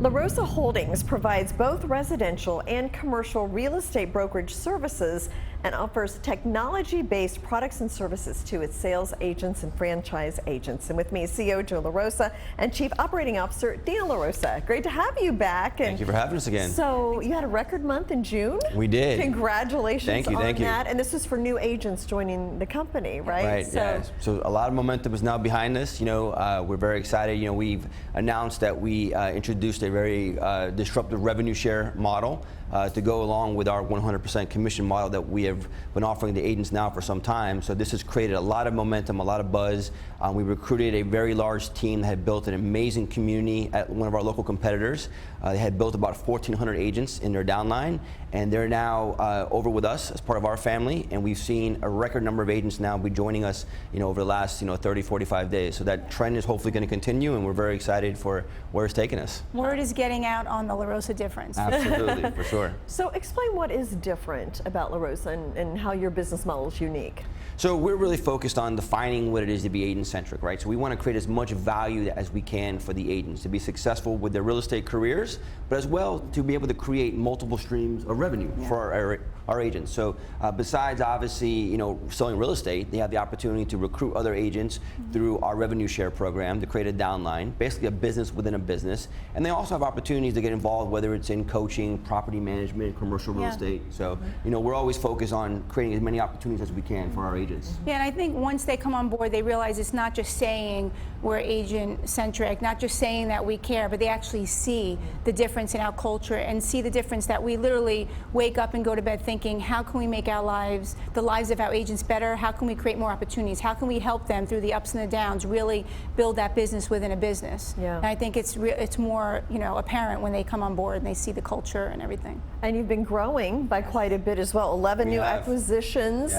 La Rosa Holdings provides both residential and commercial real estate brokerage services and offers technology-based products and services to its sales agents and franchise agents. And with me is CEO Joe La Rosa and Chief Operating Officer Deana La Rosa. Great to have you back. Thank you for having us again. So you had a record month in June? We did. Congratulations on thank you. that. And this was for new agents joining the company, right? Right, yeah. So a lot of momentum is now behind us. We're very excited. We've announced that we introduced a very disruptive revenue share model to go along with our 100% commission model that we have been offering the agents now for some time. So this has created a lot of momentum, a lot of buzz. We recruited a very large team that had built an amazing community at one of our local competitors. They had built about 1,400 agents in their downline, and they're now over with us as part of our family, and we've seen a record number of agents now be joining us over the last 30, 45 days. So that trend is hopefully going to continue, and we're very excited for where it's taking us. Word is getting out on the La Rosa difference. Absolutely, for sure. So explain what is different about La Rosa and how your business model is unique. So we're really focused on defining what it is to be agent-centric, right? So we want to create as much value as we can for the agents to be successful with their real estate careers, but as well to be able to create multiple streams of revenue for our agents. So besides obviously, selling real estate, they have the opportunity to recruit other agents through our revenue share program to create a downline, basically a business within a business. And they also have opportunities to get involved, whether it's in coaching, property management, commercial real estate. So, we're always focused on creating as many opportunities as we can for our agents. Yeah, and I think once they come on board, they realize it's not just saying we're agent-centric, not just saying that we care, but they actually see the difference in our culture and see the difference that we literally wake up and go to bed thinking, how can we make our lives, the lives of our agents better? How can we create more opportunities? How can we help them through the ups and the downs, really build that business within a business? Yeah. And I think it's more apparent when they come on board and they see the culture and everything. And you've been growing by quite a bit as well. 11 new acquisitions,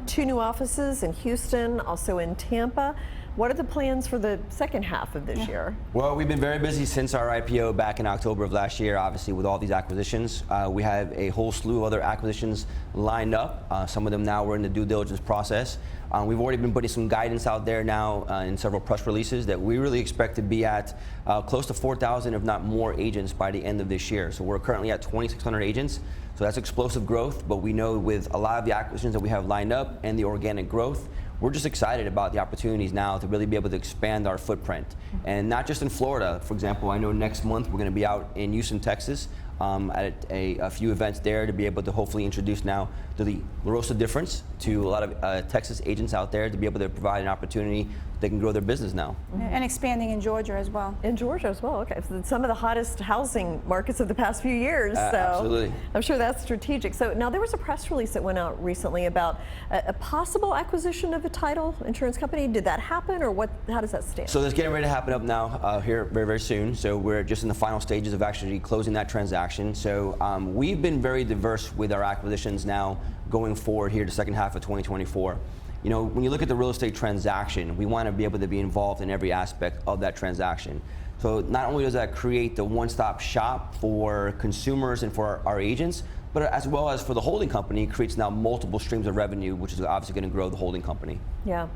2 new offices in Houston, also in Tampa. What are the plans for the second half of this year? Well, we've been very busy since our IPO back in October of last year, obviously with all these acquisitions. We have a whole slew of other acquisitions lined up. Some of them now we're in the due diligence process. We've already been putting some guidance out there now in several press releases that we really expect to be at close to 4,000, if not more, agents by the end of this year. So we're currently at 2,600 agents. So that's explosive growth, but we know with a lot of the acquisitions that we have lined up and the organic growth, we're just excited about the opportunities now to really be able to expand our footprint. And not just in Florida. For example, I know next month we're going to be out in Houston, Texas, at a few events there to be able to hopefully introduce now to the La Rosa difference to a lot of Texas agents out there to be able to provide an opportunity they can grow their business now. And expanding in Georgia as well. In Georgia as well, okay. So some of the hottest housing markets of the past few years. So absolutely. I'm sure that's strategic. So now there was a press release that went out recently about a possible acquisition of a title insurance company. Did that happen, or what? How does that stand? So that's getting ready to happen up now here very, very soon. So we're just in the final stages of actually closing that transaction. So we've been very diverse with our acquisitions now going forward here the second half of 2024. When you look at the real estate transaction, we want to be able to be involved in every aspect of that transaction. So not only does that create the one-stop shop for consumers and for our agents, but as well as for the holding company, it creates now multiple streams of revenue, which is obviously going to grow the holding company. Yeah.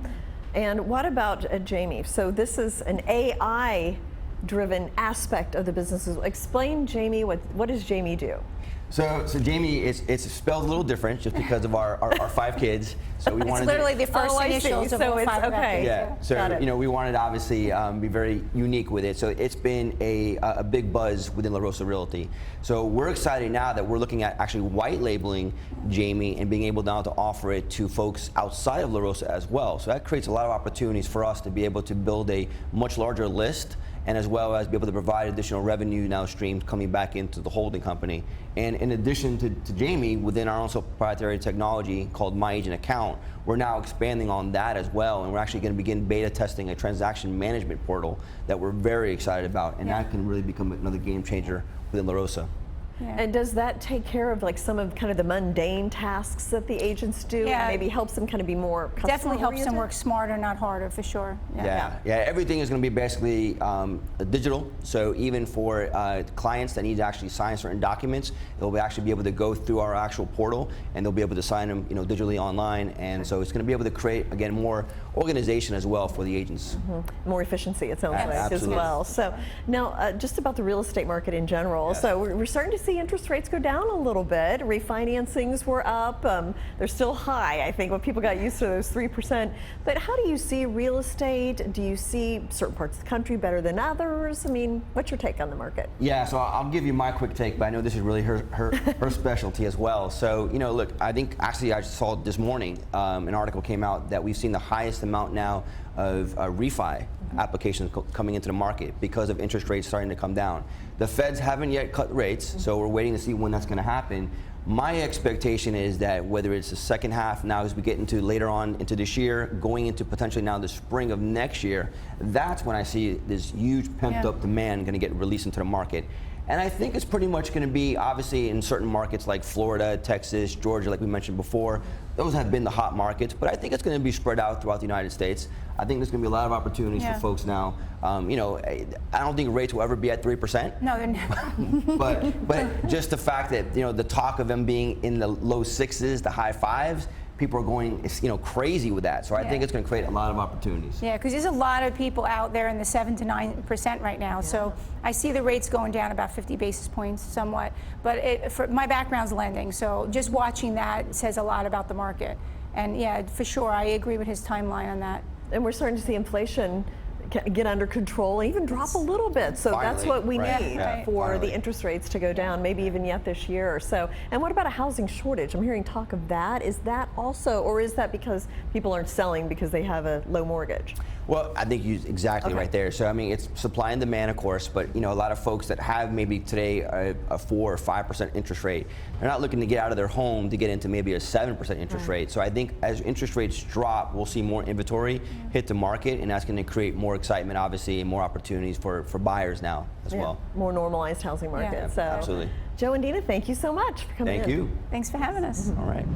And what about Jamie? So this is an AI-driven aspect of the business. Explain, Jamie, what does Jamie do? So Jamie, it's spelled a little different just because of our 5 kids. So we wanted literally the first initials of all 5 of our kids. Yeah. So we wanted to obviously be very unique with it. So it's been a big buzz within La Rosa Realty. So we're excited now that we're looking at actually white labeling Jamie and being able now to offer it to folks outside of La Rosa as well. So that creates a lot of opportunities for us to be able to build a much larger list, and as well as be able to provide additional revenue now streams coming back into the holding company. And in addition to Jamie, within our own proprietary technology called My Agent Account, we're now expanding on that as well, and we're actually going to begin beta testing a transaction management portal that we're very excited about, and that can really become another game changer within La Rosa. Yeah. And does that take care of like some of kind of the mundane tasks that the agents do? Yeah. Maybe helps them kind of be more customer Definitely helps them oriented? work smarter, not harder, for sure. Yeah, everything is going to be basically digital. So even for clients that need to actually sign certain documents, they'll actually be able to go through our actual portal, and they'll be able to sign them, digitally online. And so it's going to be able to create, again, more organization as well for the agents. More efficiency, it sounds like, as Absolutely. well. So now, just about the real estate market in general. Yes. So we're starting to see interest rates go down a little bit. Refinancings were up. They're still high, I think, when people got used to those 3%. But how do you see real estate? Do you see certain parts of the country better than others? I mean, what's your take on the market? Yeah, so I'll give you my quick take, but I know this is really her specialty as well. So, look, I think actually I saw this morning, an article came out that we've seen the highest amount now of refi applications coming into the market because of interest rates starting to come down. The Feds haven't yet cut rates, so we're waiting to see when that's going to happen. My expectation is that whether it's the second half now as we get into later on into this year, going into potentially now the spring of next year, that's when I see this huge pumped up demand going to get released into the market. And I think it's pretty much going to be, obviously, in certain markets like Florida, Texas, Georgia, like we mentioned before. Those have been the hot markets, but I think it's going to be spread out throughout the United States. I think there's going to be a lot of opportunities for folks now. I don't think rates will ever be at 3%. No, they're not. but just the fact that, the talk of them being in the low 6s, the high 5s, people are going, crazy with that. So I think it's going to create a lot of opportunities. Yeah, because there's a lot of people out there in the 7 to 9% right now. So I see the rates going down about 50 basis points somewhat. But for my background's lending, so just watching that says a lot about the market. And yeah, for sure, I agree with his timeline on that. And we're starting to see inflation get under control, even drop a little bit. So that's what we need for the interest rates to go down, maybe even yet this year or so. And what about a housing shortage? I'm hearing talk of that. Is that also, or is that because people aren't selling because they have a low mortgage? Well, I think you're exactly right there. So, I mean, it's supply and demand, of course, but, a lot of folks that have maybe today a 4 or 5% interest rate, they're not looking to get out of their home to get into maybe a 7% interest rate. So I think as interest rates drop, we'll see more inventory hit the market, and that's going to create more excitement, obviously, and more opportunities for buyers now as well. More normalized housing market. Yeah, So, absolutely. Joe and Deana, thank you so much for coming in. Thank you. Thanks for having us. All right.